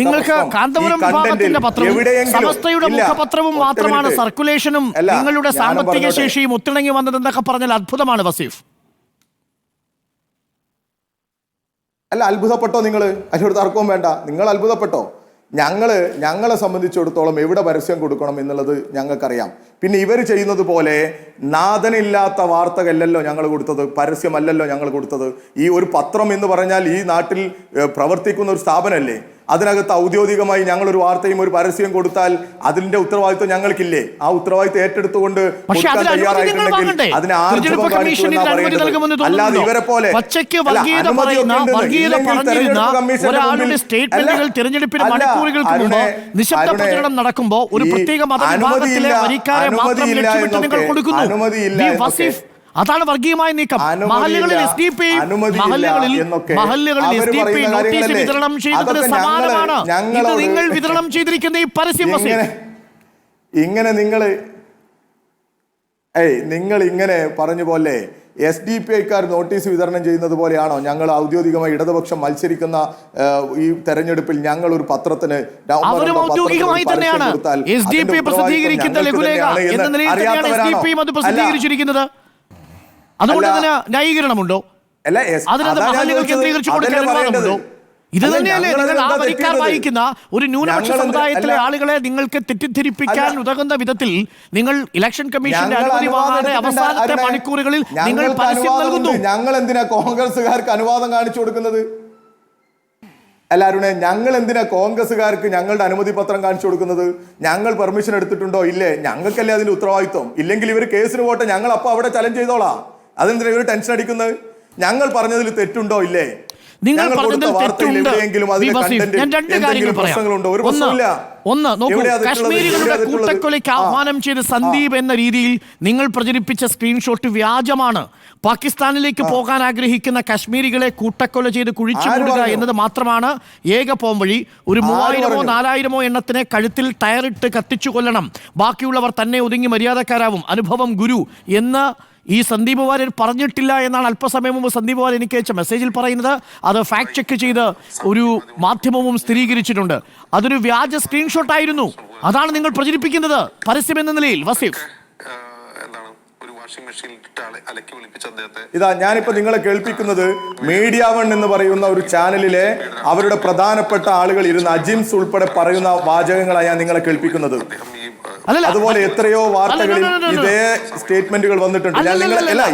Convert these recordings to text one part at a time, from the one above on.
നിങ്ങൾക്ക് കാന്തപുരം വിഭാഗത്തിന്റെ പത്രവും സമസ്തയുടെ മുഖപത്രവും മാത്രമാണ് സർക്കുലേഷനും നിങ്ങളുടെ സാമ്പത്തിക ശേഷിയും ഒത്തിണങ്ങി വന്നതെന്നൊക്കെ പറഞ്ഞാൽ അത്ഭുതമാണ് വസീഫ്. അല്ല, അത്ഭുതപ്പെട്ടോ നിങ്ങൾ? അതിനോട് തർക്കവും വേണ്ട. നിങ്ങൾ അത്ഭുതപ്പെട്ടോ? ഞങ്ങളെ സംബന്ധിച്ചിടത്തോളം എവിടെ പരസ്യം കൊടുക്കണം എന്നുള്ളത് ഞങ്ങൾക്കറിയാം. പിന്നെ ഇവർ ചെയ്യുന്നത് പോലെ നാഥനില്ലാത്ത വാർത്തകല്ലല്ലോ ഞങ്ങൾ കൊടുത്തത്, പരസ്യമല്ലല്ലോ ഞങ്ങൾ കൊടുത്തത്. ഈ ഒരു പത്രം എന്ന് പറഞ്ഞാൽ ഈ നാട്ടിൽ പ്രവർത്തിക്കുന്ന ഒരു സ്ഥാപനമല്ലേ. അതിനകത്ത് ഔദ്യോഗികമായി ഞങ്ങളൊരു വാർത്തയും ഒരു പരസ്യം കൊടുത്താൽ അതിന്റെ ഉത്തരവാദിത്വം ഞങ്ങൾക്കില്ലേ? ആ ഉത്തരവാദിത്വം ഏറ്റെടുത്തുകൊണ്ട് അതിനെ അല്ലാതെ ഇവരെ പോലെ തിരഞ്ഞെടുപ്പിന് മണിക്കൂറുകൾക്ക് മുമ്പ് നിശബ്ദ പ്രചരണം നടക്കുമ്പോൾ ഒരു പ്രത്യേക മതവിഭാഗത്തിലെ വരിക്കാരെ മാത്രം ലക്ഷ്യമിട്ട് നിങ്ങൾ കൊടുക്കുന്നു. അതാണ് വർഗീയമായ നീക്കം. മഹല്ലുകളിൽ നോട്ടീസ് വിതരണം ചെയ്തതിന് സമാനമാണ് ഇത് നിങ്ങൾ വിതരണം ചെയ്തിരിക്കുന്ന ഈ പരസ്യം. നിങ്ങൾ ഇങ്ങനെ പറഞ്ഞ പോലെ SDP നോട്ടീസ് വിതരണം ചെയ്യുന്നത് പോലെയാണോ ഞങ്ങൾ ഔദ്യോഗികമായി ഇടതുപക്ഷം മത്സരിക്കുന്ന ഈ തെരഞ്ഞെടുപ്പിൽ ഞങ്ങൾ ഒരു പത്രത്തിന് അതുകൊണ്ട് അതിന് ന്യായീകരണമുണ്ടോ? അതിനകത്ത് മഹല്ലുകൾ കേന്ദ്രീകരിച്ചു കൊടുക്കാനുണ്ടോ? ഇത് തന്നെയല്ലേ നിങ്ങൾ ആ വരിക്കാർ വായിക്കുന്ന ഒരു ന്യൂനപക്ഷ സമുദായത്തിലെ ആളുകളെ നിങ്ങൾക്ക് തെറ്റിദ്ധരിപ്പിക്കാൻ ഉതകുന്ന വിധത്തിൽ നിങ്ങൾ ഇലക്ഷൻ കമ്മീഷന്റെ അനുമതി വാങ്ങാതെ അവസാനത്തെ മണിക്കൂറുകളിൽ നിങ്ങൾ പരസ്യം നൽകുന്നു. ഞങ്ങൾ എന്തിനാ കോൺഗ്രസുകാർക്ക് അനുവാദം കാണിച്ചു കൊടുക്കുന്നത്? അല്ല അരുണേ, ഞങ്ങൾ എന്തിനാ കോൺഗ്രസുകാർക്ക് ഞങ്ങളുടെ അനുമതി പത്രം കാണിച്ചു കൊടുക്കുന്നത്? ഞങ്ങൾ പെർമിഷൻ എടുത്തിട്ടുണ്ടോ? ഇല്ലേ? ഞങ്ങൾക്കല്ലേ അതിന്റെ ഉത്തരവാദിത്വം. ഇല്ലെങ്കിൽ ഇവർ കേസിന് പോട്ടെ, ഞങ്ങൾ അപ്പൊ അവിടെ ചലഞ്ച് ചെയ്തോളാം. അതെന്തിനാ ഇവർ ടെൻഷൻ അടിക്കുന്നത്? ഞങ്ങൾ പറഞ്ഞതിൽ തെറ്റുണ്ടോ? ഇല്ലേ? നിങ്ങൾ പറഞ്ഞതിൽ തെറ്റുണ്ട്. ഞാൻ രണ്ട് കാര്യങ്ങൾ പറയാം. ഒന്ന് നോക്കൂ, കാശ്മീരികളുടെ കൂട്ടക്കൊലയ്ക്ക് ആഹ്വാനം ചെയ്ത സന്ദീപ് എന്ന രീതിയിൽ നിങ്ങൾ പ്രചരിപ്പിച്ച സ്ക്രീൻഷോട്ട് വ്യാജമാണ്. പാകിസ്ഥാനിലേക്ക് പോകാൻ ആഗ്രഹിക്കുന്ന കാശ്മീരികളെ കൂട്ടക്കൊല ചെയ്ത് കുഴിച്ചുമൂടുക എന്നത് മാത്രമാണ് ഏക പോംവഴി. ഒരു 3000-ഓ 4000-ഓ എണ്ണത്തിനെ കഴുത്തിൽ ടയറിട്ട് കത്തിച്ചു കൊല്ലണം, ബാക്കിയുള്ളവർ തന്നെ ഒതുങ്ങി മര്യാദക്കാരാവും, അനുഭവം ഗുരു എന്ന് ഈ സന്ദീപ് വാര്യർ പറഞ്ഞിട്ടില്ല എന്നാണ് അല്പസമയം മുമ്പ് സന്ദീപ് വാര്യർ എനിക്ക് അയച്ച മെസ്സേജിൽ പറയുന്നത്. അത് ഫാക്ട് ചെക്ക് ചെയ്ത് ഒരു മാധ്യമവും സ്ഥിരീകരിച്ചിട്ടുണ്ട്. അതൊരു വ്യാജ സ്ക്രീൻഷോട്ട് ആയിരുന്നു. അതാണ് നിങ്ങൾ പ്രചരിപ്പിക്കുന്നത് പരസ്യം എന്ന നിലയിൽ. വസീഫ്, ഇതാ ഞാനിപ്പോ നിങ്ങളെ കേൾപ്പിക്കുന്നത് മീഡിയ വൺ എന്ന് പറയുന്ന ഒരു ചാനലിലെ അവരുടെ പ്രധാനപ്പെട്ട ആളുകൾ ഇരുന്ന് അജിംസ് ഉൾപ്പെടെ പറയുന്ന വാചകങ്ങളാണ് ഞാൻ നിങ്ങളെ കേൾപ്പിക്കുന്നത്. അതുപോലെ എത്രയോ വാർത്തകളിൽ ഇതേ സ്റ്റേറ്റ്മെന്റുകൾ വന്നിട്ടുണ്ട്.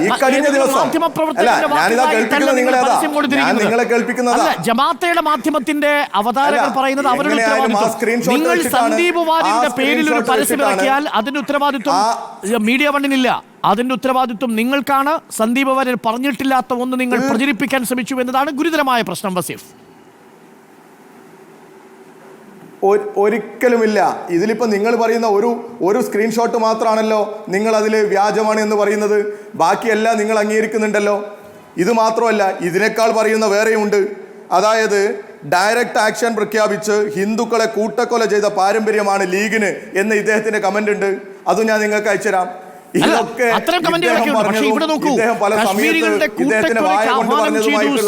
ഈ കഴിഞ്ഞ ദിവസം ഞാനിതാ കേൾപ്പിക്കുന്നത് നിങ്ങളെ കേൾപ്പിക്കുന്നത് ജമാഅത്തെ മാധ്യമത്തിന്റെ അവതാരകർ പറയുന്നത് അവരുടെ നിങ്ങൾ സന്ദീപ് വാര്യരുടെ പേരിൽ ഒരു പരസ്യം ഇറക്കിയാൽ അതിന്റെ ഉത്തരവാദിത്വം മീഡിയ വണ്ണിനില്ല. അതിന്റെ ഉത്തരവാദിത്വം നിങ്ങൾക്കാണ്. സന്ദീപ് വാര്യർ പറഞ്ഞിട്ടില്ലാത്ത ഒന്ന് നിങ്ങൾ പ്രചരിപ്പിക്കാൻ ശ്രമിച്ചു എന്നതാണ് ഗുരുതരമായ പ്രശ്നം. വസീഫ്, ഒരിക്കലുമില്ല. ഇതിലിപ്പോൾ നിങ്ങൾ പറയുന്ന ഒരു സ്ക്രീൻഷോട്ട് മാത്രമാണല്ലോ നിങ്ങൾ അതിൽ വ്യാജമാണ് എന്ന് പറയുന്നത്. ബാക്കിയെല്ലാം നിങ്ങൾ അംഗീകരിക്കുന്നുണ്ടല്ലോ. ഇത് മാത്രമല്ല, ഇതിനേക്കാൾ പറയുന്ന വേറെയുണ്ട്. അതായത് ഡയറക്റ്റ് ആക്ഷൻ പ്രഖ്യാപിച്ച് ഹിന്ദുക്കളെ കൂട്ടക്കൊല ചെയ്ത പാരമ്പര്യമാണ് ലീഗിന് എന്ന് ഇദ്ദേഹത്തിന്റെ കമന്റ് ഉണ്ട്. അതും ഞാൻ നിങ്ങൾക്ക് അയച്ചുതരാം.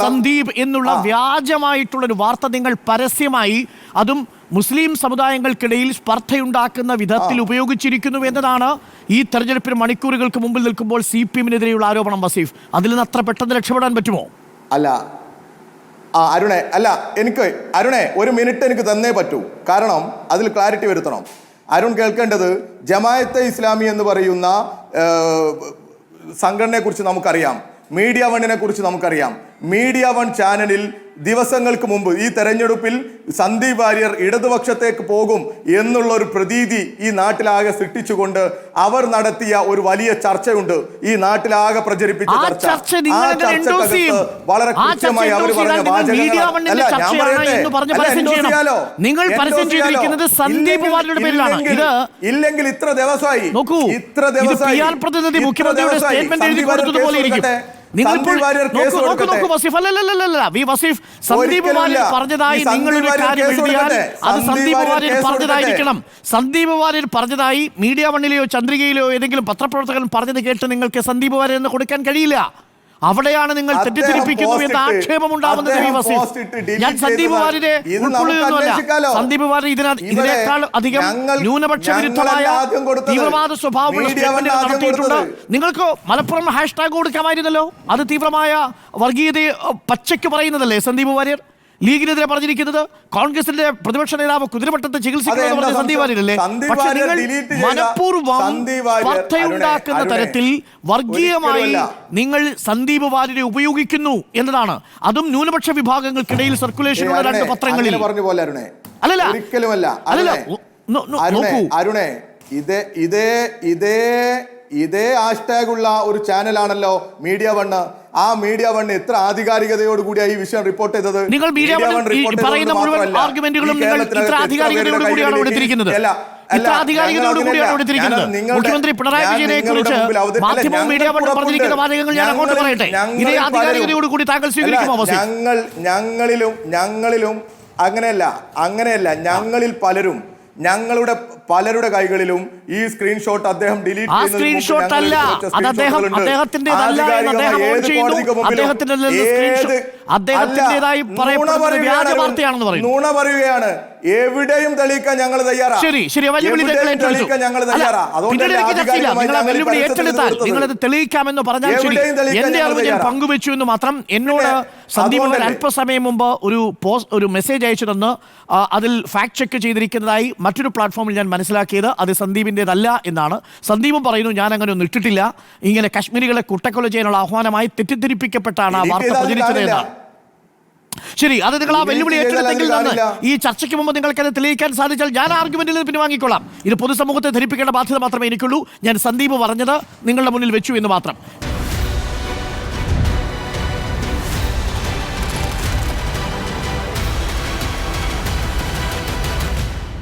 സന്ദീപ് എന്നുള്ള വ്യാജമായിട്ടുള്ള ഒരു വാർത്ത നിങ്ങൾ പരസ്യമായി, അതും മുസ്ലിം സമുദായങ്ങൾക്കിടയിൽ സ്പർദ്ധയുണ്ടാക്കുന്ന വിധത്തിൽ ഉപയോഗിച്ചിരിക്കുന്നു എന്നതാണ് ഈ തെരഞ്ഞെടുപ്പിന് മണിക്കൂറുകൾക്ക് മുമ്പിൽ നിൽക്കുമ്പോൾ CPM-നെതിരെയുള്ള ആരോപണം. വസീഫ്, അതിൽ നിന്ന് അത്ര പെട്ടെന്ന് രക്ഷപ്പെടാൻ പറ്റുമോ? അല്ല അരുണെ ഒരു മിനിറ്റ് എനിക്ക് തന്നേ പറ്റൂ. കാരണം അതിൽ ക്ലാരിറ്റി വരുത്തണം. അരുൺ കേൾക്കേണ്ടത്, ജമാഅത്തെ ഇസ്ലാമി എന്ന് പറയുന്ന സംഘടനയെ കുറിച്ച് നമുക്കറിയാം, മീഡിയ വണ്ണിനെ കുറിച്ച് നമുക്കറിയാം. മീഡിയ വൺ ചാനലിൽ ദിവസങ്ങൾക്ക് മുമ്പ് ഈ തെരഞ്ഞെടുപ്പിൽ സന്ദീപ് വാര്യർ ഇടതുപക്ഷത്തേക്ക് പോകും എന്നുള്ള ഒരു പ്രതീതി ഈ നാട്ടിലാകെ സൃഷ്ടിച്ചുകൊണ്ട് അവർ നടത്തിയ ഒരു വലിയ ചർച്ചയുണ്ട്. ഈ നാട്ടിലാകെ പ്രചരിപ്പിച്ച ചർച്ച. ആ ചർച്ചക്കകത്ത് വളരെ കൃത്യമായി അവർ പറഞ്ഞ ഇല്ലെങ്കിൽ ഇത്ര ദിവസമായി സന്ദീപ് വാര്യർ പറഞ്ഞതായി നിങ്ങളൊരു കാര്യം എഴുതിയാൽ അത് സന്ദീപ് വാര്യർ പറഞ്ഞതായിരിക്കണം. സന്ദീപ് വാര്യർ പറഞ്ഞതായി മീഡിയ വണ്ണിലെയോ ചന്ദ്രികയിലെയോ ഏതെങ്കിലും പത്രപ്രവർത്തകൻ പറഞ്ഞത് കേട്ട് നിങ്ങൾക്ക് സന്ദീപ് വാര്യർ എന്ന് കൊടുക്കാൻ കഴിയില്ല. അവിടെയാണ് നിങ്ങൾ തെറ്റിദ്ധരിപ്പിക്കുന്നു എന്ന ആക്ഷേപം ഉണ്ടാവുന്നത്. ഞാൻ സന്ദീപ് വാര്യരെ ഉൾക്കൊള്ളുന്നതല്ല. സന്ദീപ് വാര്യർ ഇതിനേക്കാൾ അധികം ന്യൂനപക്ഷ വിരുദ്ധമായ തീവ്രവാദ സ്വഭാവമുള്ള സ്റ്റേറ്റ്മെന്റുകൾ നടത്തിയിട്ടുണ്ട്. നിങ്ങൾക്ക് മലപ്പുറം ഹാഷ്ടാഗ് കൊടുക്കാമായിരുന്നല്ലോ. അത് തീവ്രമായ വർഗീയതയെ പച്ചയ്ക്ക് പറയുന്നതല്ലേ സന്ദീപ് വാര്യർ? ലീഗിനെതിരെ പറഞ്ഞിരിക്കുന്നത് കോൺഗ്രസിന്റെ പ്രതിപക്ഷ നേതാവ് കുതിരവട്ടത്തെ ചികിത്സിക്കുന്നത് പറഞ്ഞ സന്ദീപ് വാര്യരല്ലേ? പക്ഷെ നിങ്ങൾ മനഃപൂർവ്വം വാർത്തയുണ്ടാക്കുന്ന തരത്തിൽ വർഗീയമായി നിങ്ങൾ സന്ദീപ് വാര്യരെ ഉപയോഗിക്കുന്നു എന്നതാണ്. അതും ന്യൂനപക്ഷ വിഭാഗങ്ങൾക്കിടയിൽ സർക്കുലേഷനുള്ള 2 പത്രങ്ങളിൽ. അല്ലല്ല ഒരിക്കലുമല്ല നോക്കൂ അരുണേ, ഇതേ ഹാഷ്ടാഗ് ഉള്ള ഒരു ചാനലാണല്ലോ മീഡിയ വണ്ണ്. ആ മീഡിയ വണ്ണ് എത്ര ആധികാരികതയോടുകൂടിയാണ് ഈ വിഷയം റിപ്പോർട്ട് ചെയ്തത്? നിങ്ങൾ പറയുന്ന മുഴുവൻ ആർഗ്യുമെന്റുകളും നിങ്ങൾ ഇത്ര ആധികാരികതയോടുകൂടിയാണ് എടുത്തിരിക്കുന്നത്. മുഖ്യമന്ത്രി പിണറായി വിജയനെ കുറിച്ച് മാധ്യമവും മീഡിയ വണ്ണ് പറഞ്ഞിരിക്കുന്ന വാചകങ്ങൾ ഞാൻ അങ്ങോട്ട് പറയട്ടെ. ഇതേ ആധികാരികതയോടുകൂടി താങ്കൾ സ്വീകരിക്കുമോ? ഞങ്ങളിലും അങ്ങനെയല്ല ഞങ്ങളിൽ ഞങ്ങളുടെ പലരുടെ കൈകളിലും ഈ സ്ക്രീൻഷോട്ട് അദ്ദേഹം ഡിലീറ്റ് നുണ പറയുകയാണ്. എവിടെയും തെളിയിക്കാൻ ഞങ്ങൾ തയ്യാറാണ്. തെളിയിക്കാമെന്ന് പറഞ്ഞാൽ ശരി, എന്റെ അറിവ് ഞാൻ പങ്കുവെച്ചു എന്ന് മാത്രം. എന്നോട് സന്ദീപ് അല്പസമയം മുമ്പ് ഒരു മെസ്സേജ് അയച്ചു തന്ന് അതിൽ ഫാക്ട് ചെക്ക് ചെയ്തിരിക്കുന്നതായി മറ്റൊരു പ്ലാറ്റ്ഫോമിൽ ഞാൻ മനസ്സിലാക്കിയത് അത് സന്ദീപിൻ്റെതല്ല എന്നാണ്. സന്ദീപും പറയുന്നു ഞാൻ അങ്ങനെ ഒന്നും ഇട്ടിട്ടില്ല. ഇങ്ങനെ കശ്മീരികളെ കൂട്ടക്കൊല ചെയ്യാനുള്ള ആഹ്വാനമായി തെറ്റിദ്ധരിപ്പിക്കപ്പെട്ടാണ് ആ വാർത്ത പ്രചരിച്ചത് എന്നാണ്. ശരി, അത് നിങ്ങൾ ആ വെല്ലുവിളി ഏറ്റെടുത്തെങ്കിൽ ഈ ചർച്ചയ്ക്ക് മുമ്പ് നിങ്ങൾക്ക് അത് തെളിയിക്കാൻ സാധിച്ചാൽ ഞാൻ ആർഗ്യുമെന്റിൽ നിന്ന് പിൻവാങ്ങിക്കൊള്ളാം. ഇത് പൊതുസമൂഹത്തെ ധരിപ്പിക്കേണ്ട ബാധ്യത മാത്രമേ എനിക്കുള്ളൂ. ഞാൻ സന്ദീപ് പറഞ്ഞത് നിങ്ങളുടെ മുന്നിൽ വെച്ചു എന്ന് മാത്രം.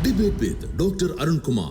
Debate with Dr. Arun Kumar.